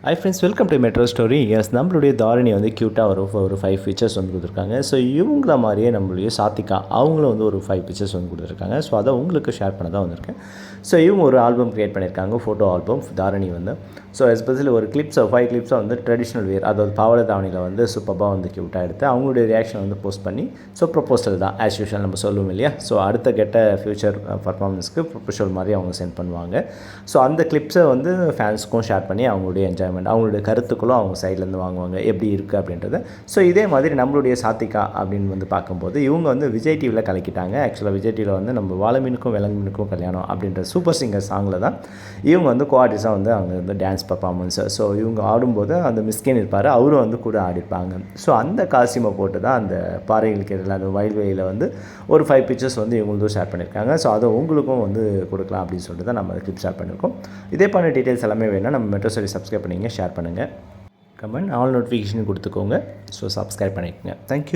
High friends, welcome to metro story. Yes, நம்மளுடைய தாரணி வந்து க்யூட்டாக ஒரு 5 ஃபீச்சர்ஸ் வந்து கொடுத்துருக்காங்க. ஸோ இவங்கள மாதிரியே நம்மளுடைய சாத்திகா அவங்களும் வந்து ஒரு 5 பிக்சர்ஸ் வந்து கொடுத்துருக்காங்க. ஸோ அதை உங்களுக்கு ஷேர் பண்ண தான் வந்திருக்கேன். ஸோ இவங்க ஒரு ஆல்பம் க்ரியேட் பண்ணியிருக்காங்க, ஃபோட்டோ ஆல்பம் தாரணி வந்து. ஸோ எஸ்பெஷலி ஒரு 5 கிளிப்ஸை வந்து ட்ரெடிஷ்னல் வேர், அதாவது பாவாடை தாவணியில் வந்து சூப்பராக வந்து க்யூட்டாக எடுத்து அவங்களுடைய ரியாக்ஷன் வந்து போஸ்ட் பண்ணி, ஸோ ப்ரொப்போசல் தான் ஆஸ் யூஷுவல் நம்ம சொல்லுவோம் இல்லையா. ஸோ அடுத்த கெட்ட ஃப்யூச்சர் பர்ஃபார்மன்ஸ்க்கு ப்ரொப்போசல் மாதிரி அவங்க சென்ட் பண்ணுவாங்க. ஸோ அந்த கிளிப்ஸை வந்து ஃபேன்ஸுக்கும் ஷேர் பண்ணி அவங்களுடைய என்ஜாய்மெண்ட், அவங்களுடைய கருத்துக்களும் அவங்க சைட்லேருந்து வாங்குவாங்க எப்படி இருக்குது அப்படின்றத. ஸோ இதே மாதிரி நம்மளுடைய சாத்திகா அப்படின்னு வந்து பார்க்கும்போது இவங்க வந்து விஜய் டிவியில் கலக்கிட்டாங்க. ஆக்சுவலாக விஜய் டிவியில் வந்து நம்ம வாழமீனுக்கும் விலங்குமீனுக்கும் கல்யாணம் அப்படின்ற சூப்பர் சிங்கர் சாங்கில் தான் இவங்க வந்து கோஆர்டிஸ்டாக வந்து அவங்க வந்து டான்ஸ் பர்ஃபார்மன்ஸ். ஸோ இவங்க ஆடும்போது அந்த மிஸ்கின் இருப்பார், அவரும் வந்து கூட ஆடிப்பாங்க. ஸோ அந்த காஸ்டியூமை போட்டு தான் அந்த பாறைகளுக்கு எதிரில் அந்த வயல்வெளியில் வந்து ஒரு 5 பிக்சர்ஸ் வந்து இவங்களும் ஷேர் பண்ணியிருக்காங்க. ஸோ அதை உங்களுக்கும் வந்து கொடுக்கலாம் அப்படின்னு சொல்லிட்டு தான் நம்ம கிளிப் ஷேர் பண்ணியிருக்கோம். இதே பண்ண டீட்டெயில்ஸ் எல்லாமே வேணும்னா நம்ம மெட்ரோ ஸ்டோரி சப்ஸ்கிரைப் பண்ணிங்க, ஷேர் பண்ணுங்கள், கமெண்ட், ஆல் நோட்டிஃபிகேஷன் கொடுத்துக்கோங்க. ஸோ சப்ஸ்கிரைப் பண்ணிக்கோங்க. தேங்க்யூ.